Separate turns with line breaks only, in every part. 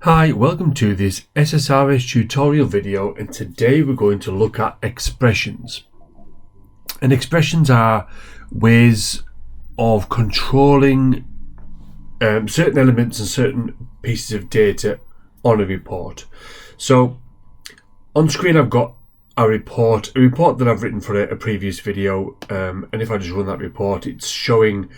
Hi, welcome to this SSRS tutorial video, and today we're going to look at expressions. And expressions are ways of controlling certain elements and certain pieces of data on a report. So on screen I've got a report that I've written for a previous video, and if I just run that report, it's showing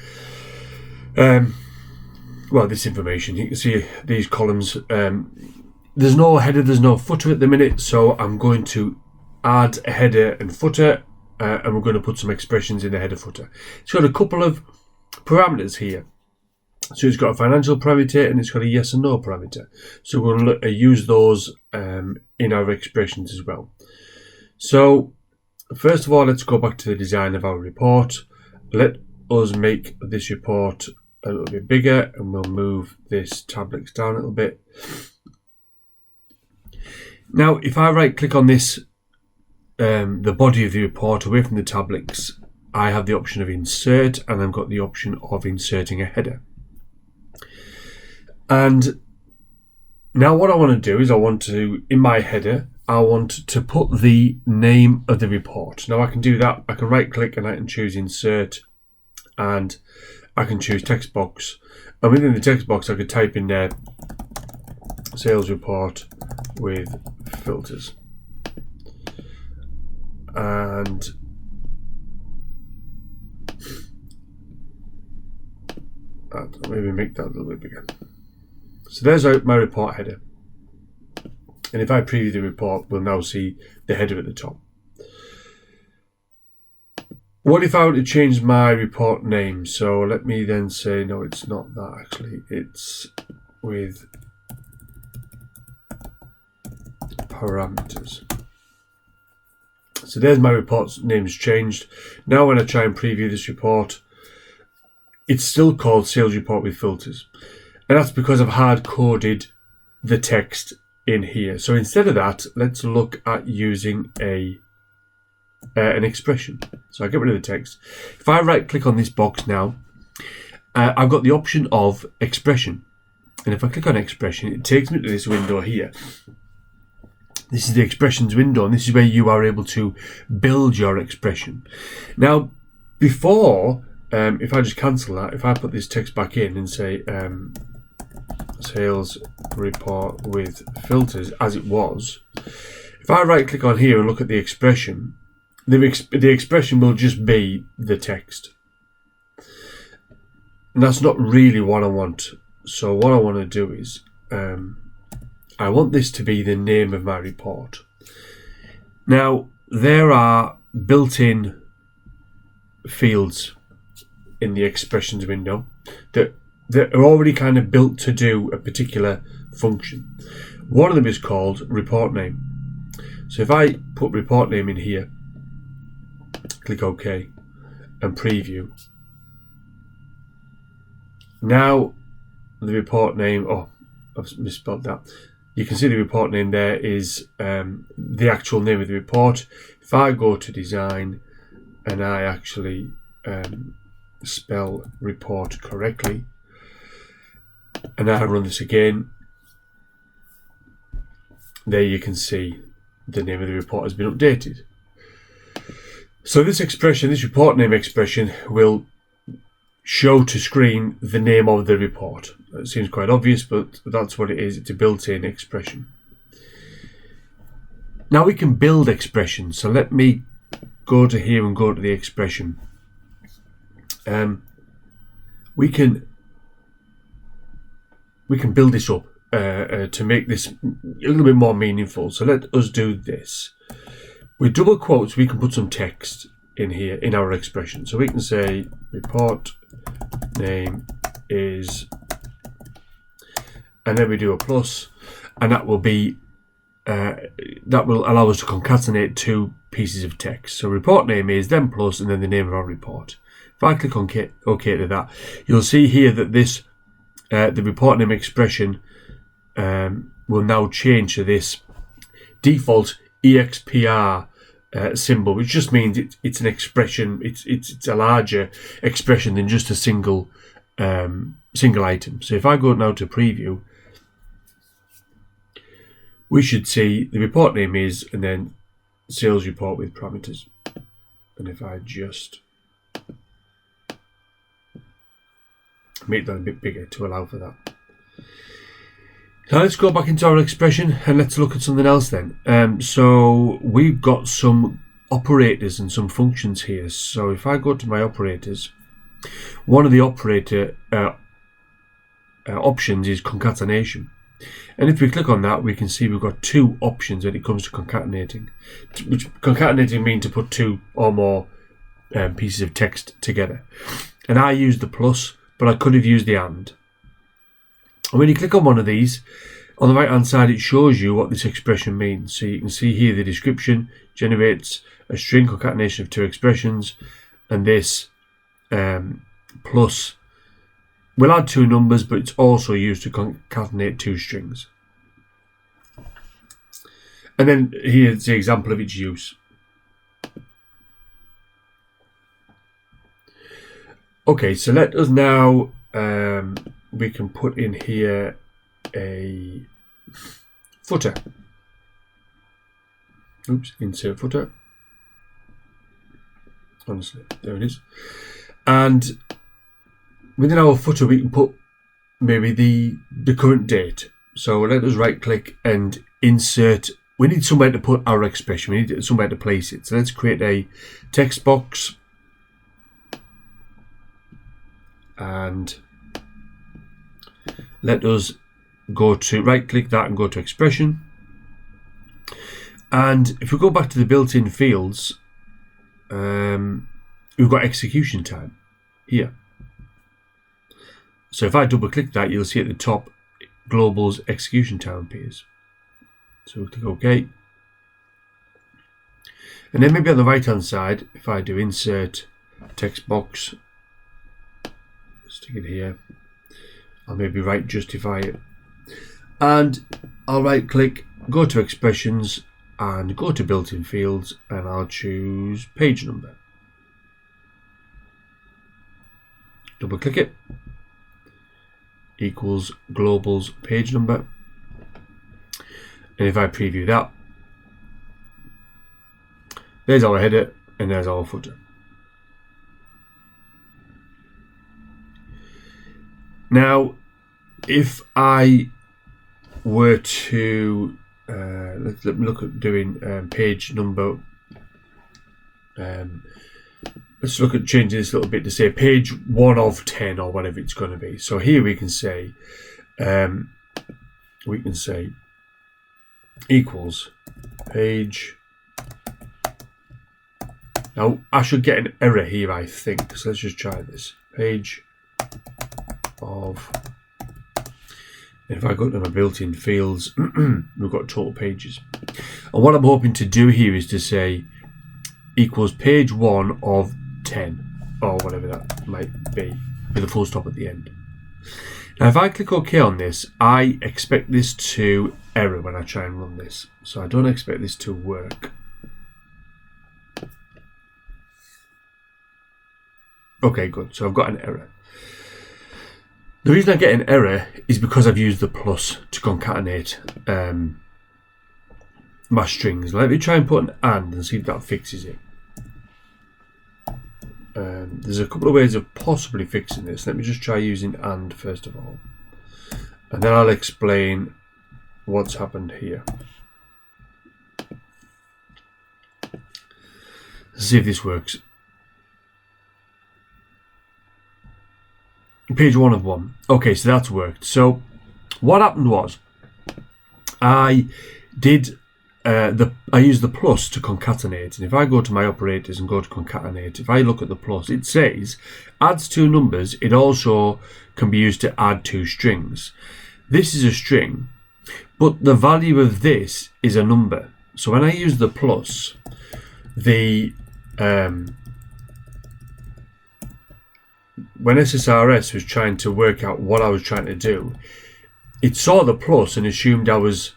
this information. You can see these columns. There's no header, there's no footer at the minute, so I'm going to add a header and footer, and we're going to put some expressions in the header footer. It's got a couple of parameters here. So it's got a financial parameter and it's got a yes and no parameter. So we're going to use those in our expressions as well. So first of all, let's go back to the design of our report. Let us make this report a little bit bigger, and we'll move this tablets down a little bit. Now, if I right click on this, the body of the report away from the tablets, I have the option of insert, and I've got the option of inserting a header. And now what I want to do is in my header, I want to put the name of the report. Now I can do that. I can right click and I can choose insert, and I can choose text box, and within the text box I could type in there sales report with filters, and maybe make that a little bit bigger. So there's my report header, and if I preview the report, we'll now see the header at the top. What if I were to change my report name? So let me then say, no, it's not that actually. It's with parameters. So there's my report's name's changed. Now when I try and preview this report, it's still called sales report with filters. And that's because I've hard coded the text in here. So instead of that, let's look at using an expression. So I get rid of the text. If I right click on this box now, I've got the option of expression, and if I click on expression, it takes me to this window here. This is the expressions window, and this is where you are able to build your expression. Now before, if I just cancel that, if I put this text back in and say sales report with filters as it was, if I right click on here and look at the expression, the expression will just be the text, and that's not really what I want. So what I want to do is I want this to be the name of my report. Now there are built-in fields in the expressions window that are already kind of built to do a particular function. One of them is called report name. So if I put report name in here, click OK and preview. Now the report name, I've misspelled that. You can see the report name there is the actual name of the report. If I go to design and I actually spell report correctly, and I run this again, there you can see the name of the report has been updated. So this expression, this report name expression, will show to screen the name of the report. It seems quite obvious, but that's what it is. It's a built-in expression. Now we can build expressions. So let me go to here and go to the expression. We can build this up to make this a little bit more meaningful. So let us do this. With double quotes, we can put some text in here in our expression. So we can say report name is, and then we do a plus, and that will be that will allow us to concatenate two pieces of text. So report name is, then plus, and then the name of our report. If I click on OK to that, you'll see here that this the report name expression will now change to this default EXPR symbol, which just means it's an expression. It's a larger expression than just a single item. So if I go now to preview, we should see the report name is, and then sales report with parameters. And if I just make that a bit bigger to allow for that. Now let's go back into our expression and let's look at something else then. So we've got some operators and some functions here. So if I go to my operators, one of the operator options is concatenation. And if we click on that, we can see we've got two options when it comes to concatenating. Which concatenating means to put two or more pieces of text together. And I used the plus, but I could have used the and. And when you click on one of these, on the right hand side it shows you what this expression means. So you can see here the description generates a string concatenation of two expressions, and this plus will add two numbers, but it's also used to concatenate two strings. And then here's the example of its use. Okay, so let us now we can put in here a footer. Oops, insert footer. Honestly, there it is. And within our footer, we can put maybe the current date. So let us right click and insert. We need somewhere to put our expression. We need somewhere to place it. So let's create a text box. And let us go to right click that and go to expression. And if we go back to the built-in fields, we've got execution time here. So if I double click that, you'll see at the top global's execution time appears. So we'll click OK. And then maybe on the right hand side, if I do insert text box, stick it here, I'll maybe right justify it, and I'll right click, go to expressions and go to built-in fields, and I'll choose page number. Double click it, equals global's page number, and if I preview that, there's our header and there's our footer. Now, if I were to let's look at doing page number. Let's look at changing this a little bit to say page 1 of 10 or whatever it's going to be. So here we can say equals page. Now I should get an error here, I think. So let's just try this. Page of. If I go to my built-in fields, we've got total pages. And what I'm hoping to do here is to say equals page 1 of 10, or whatever that might be, with a full stop at the end. Now if I click OK on this, I expect this to error when I try and run this. So I don't expect this to work. Okay, good. So I've got an error. The reason I get an error is because I've used the plus to concatenate my strings. Let me try and put an and see if that fixes it. There's a couple of ways of possibly fixing this. Let me just try using and first of all, and then I'll explain what's happened here. Let's see if this works. Page 1 of 1. Okay, so that's worked. So what happened was I did I used the plus to concatenate, and if I go to my operators and go to concatenate, if I look at the plus, it says adds two numbers. It also can be used to add two strings. This is a string, but the value of this is a number. So when I use the plus, the when SSRS was trying to work out what I was trying to do, it saw the plus and assumed I was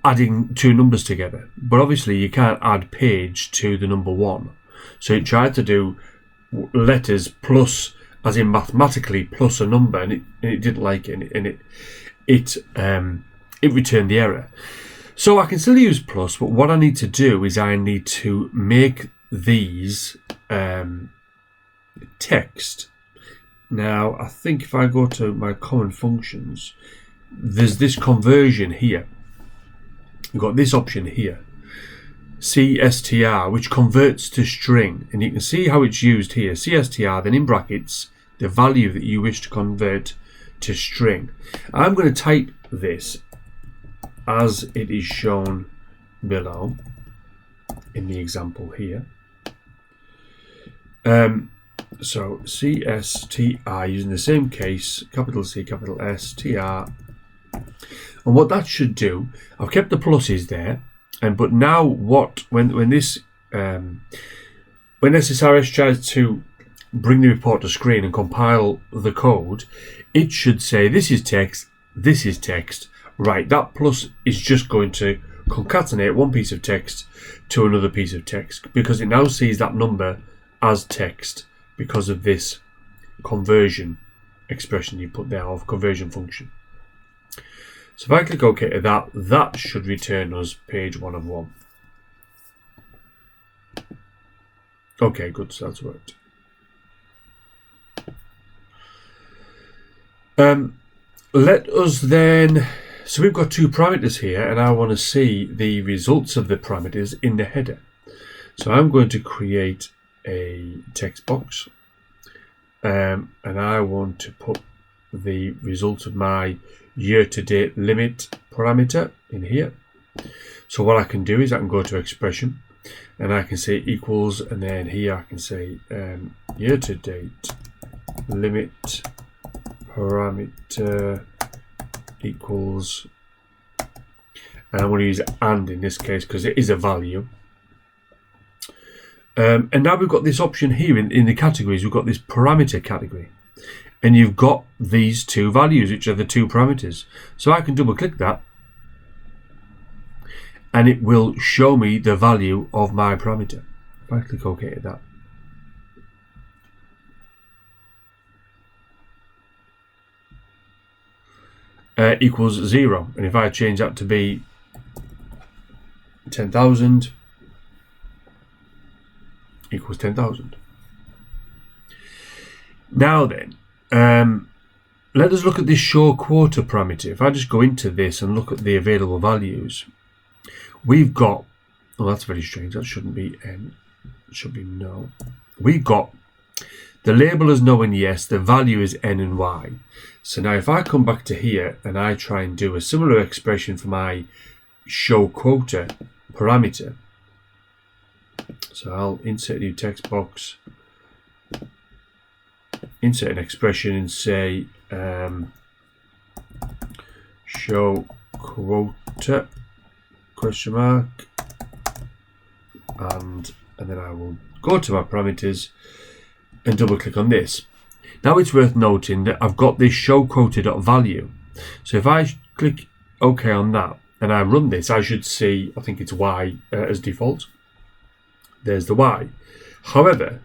adding two numbers together. But obviously you can't add page to the number 1. So it tried to do letters plus, as in mathematically plus a number, and it didn't like it. And it it returned the error. So I can still use plus, but what I need to do is I need to make these text. Now, I think if I go to my common functions, there's this conversion here. You've got this option here, CSTR, which converts to string. And you can see how it's used here. CSTR, then in brackets, the value that you wish to convert to string. I'm going to type this as it is shown below in the example here. So CSTR, using the same case, capital C, capital S, TR. And what that should do, I've kept the pluses there, but now when SSRS tries to bring the report to screen and compile the code, it should say this is text, right, that plus is just going to concatenate one piece of text to another piece of text, because it now sees that number as text because of this conversion expression you put there, of conversion function. So if I click OK to that, that should return us page 1 of 1. Okay, good, so that's worked. Let us then, so we've got two parameters here, and I want to see the results of the parameters in the header. So I'm going to create a text box, and I want to put the result of my year-to-date limit parameter in here. So what I can do is I can go to expression, and I can say equals, and then here I can say year-to-date limit parameter equals, and I'm going to use and in this case because it is a value. And now we've got this option here in the categories. We've got this parameter category, and you've got these two values, which are the two parameters. So I can double click that, and it will show me the value of my parameter. If I click OK at that, equals 0, and if I change that to be 10,000, equals 10,000. Now then, let us look at this show quota parameter. If I just go into this and look at the available values, we've got, oh, that's very strange, that shouldn't be N, it should be no. We've got the label is no and yes, the value is N and Y. So now if I come back to here and I try and do a similar expression for my show quota parameter, so I'll insert a new text box, insert an expression and say show quota question mark, and then I will go to my parameters and double click on this. Now it's worth noting that I've got this show quota.value. So if I click OK on that and I run this, I should see, I think it's Y as default. There's the Y. However,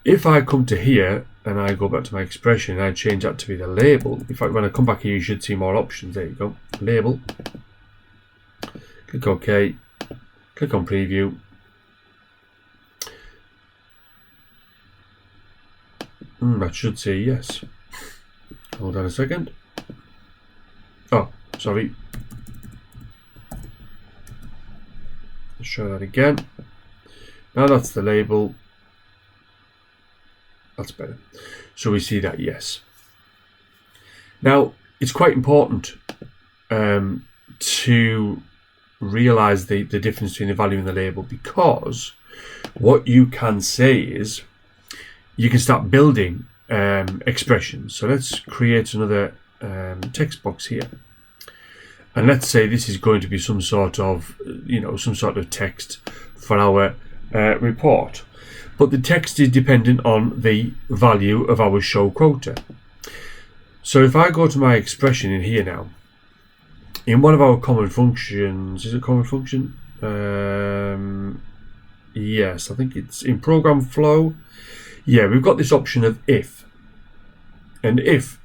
if I come to here and I go back to my expression and I change that to be the label, in fact when I come back here you should see more options. There you go, label, click OK, click on preview, that should say yes. Hold on a second. Oh, sorry. Let's show that again. Now that's the label. That's better. So we see that yes. Now it's quite important to realize the difference between the value and the label, because what you can say is you can start building expressions. So let's create another text box here, and let's say this is going to be some sort of text for our report, but the text is dependent on the value of our show quota. So if I go to my expression in here now, in one of our common functions, is it common function? Yes, I think it's in program flow. Yeah, we've got this option of if, and if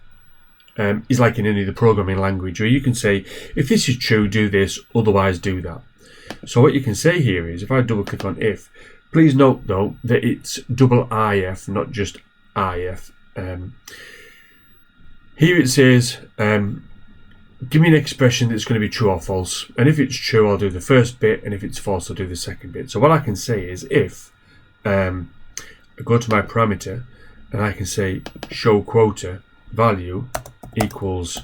is like in any of the programming language, where you can say, if this is true, do this, otherwise do that. So what you can say here is, if I double click on if, please note though that it's double IF, not just IF. Here it says, give me an expression that's going to be true or false, and if it's true, I'll do the first bit, and if it's false, I'll do the second bit. So what I can say is, if I go to my parameter, and I can say show quota value equals,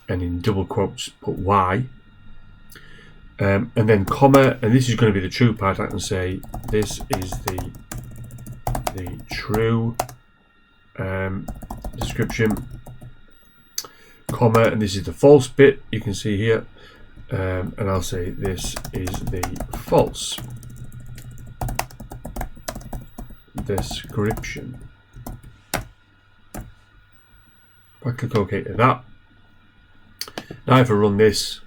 and in double quotes put y, and then comma, and this is going to be the true part. I can say this is the true description, comma, and this is the false bit, you can see here, and I'll say this is the false description. If I click OK to that, now if I run this,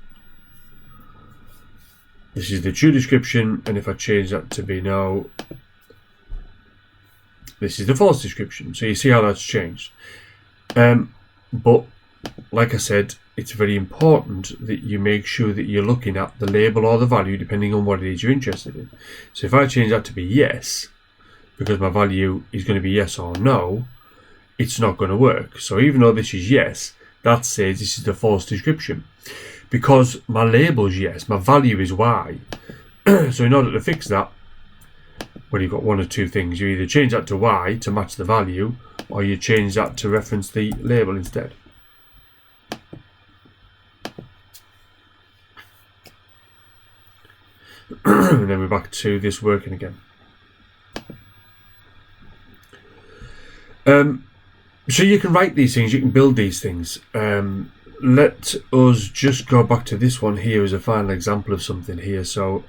this is the true description, and if I change that to be now, this is the false description. So you see how that's changed. But like I said, it's very important that you make sure that you're looking at the label or the value depending on what it is you're interested in. So if I change that to be yes, because my value is going to be yes or no, it's not going to work. So even though this is yes, that says this is the false description. Because my label is yes, my value is y. So in order to fix that, well, you've got one of two things. You either change that to y to match the value, or you change that to reference the label instead. And then we're back to this working again. So you can write these things, you can build these things. Let us just go back to this one here as a final example of something here. So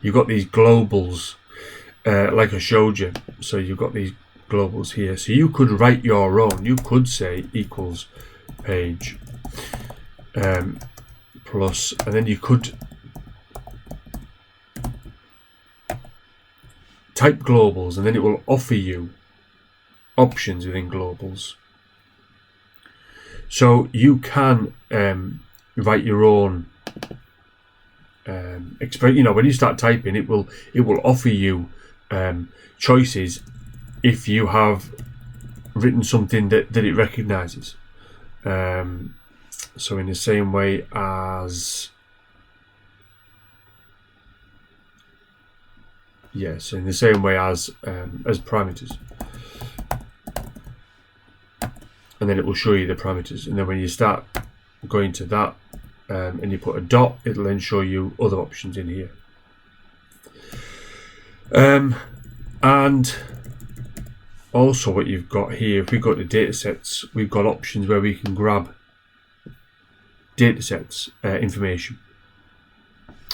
you've got these globals, like I showed you. So you've got these globals here. So you could write your own. You could say equals page plus, and then you could type globals, and then it will offer you options within globals. So you can write your own expression. You know, when you start typing, it will offer you choices if you have written something that it recognizes. So in the same way as yes, in the same way as parameters. And then it will show you the parameters, and then when you start going to that and you put a dot, it'll then show you other options in here. And also what you've got here, if we go to data sets, we've got options where we can grab data sets information.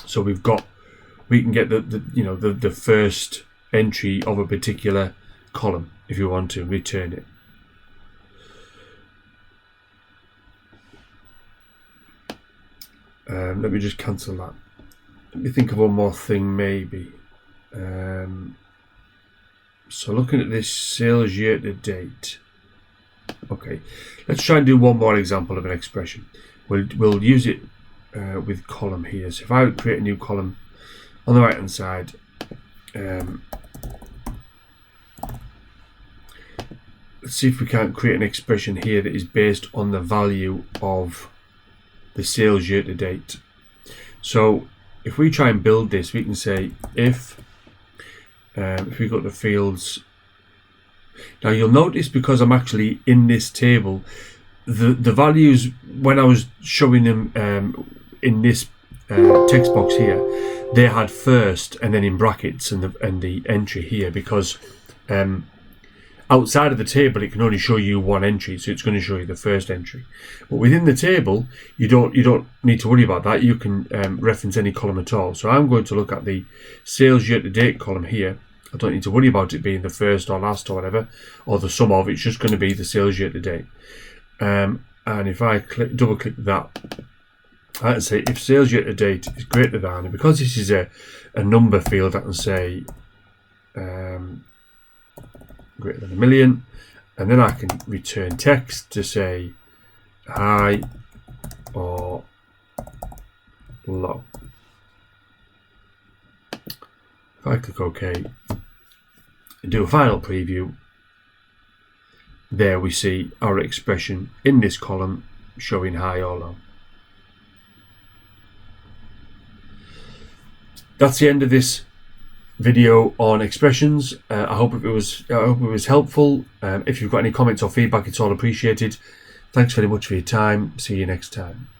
So we can get the first entry of a particular column if you want to return it. Let me just cancel that. Let me think of one more thing maybe. So looking at this sales year to date. Okay, let's try and do one more example of an expression. We'll use it with column here. So if I would create a new column on the right hand side, let's see if we can't create an expression here that is based on the value of the sales year to date. So if we try and build this, we can say if we go to fields. Now you'll notice, because I'm actually in this table, the values, when I was showing them in this text box here, they had first and then in brackets and the entry here, because outside of the table it can only show you one entry, so it's going to show you the first entry. But within the table, you don't need to worry about that. You can reference any column at all. So I'm going to look at the sales year to date column here. I don't need to worry about it being the first or last or whatever, or the sum of. It's just going to be the sales year to date. And if I double click that, I can say if sales year to date is greater than, and because this is a number field, I can say greater than 1 million, and then I can return text to say high or low. If I click OK and do a final preview, there we see our expression in this column showing high or low. That's the end of this video on expressions. I hope it was helpful. If you've got any comments or feedback, it's all appreciated. Thanks very much for your time. See you next time.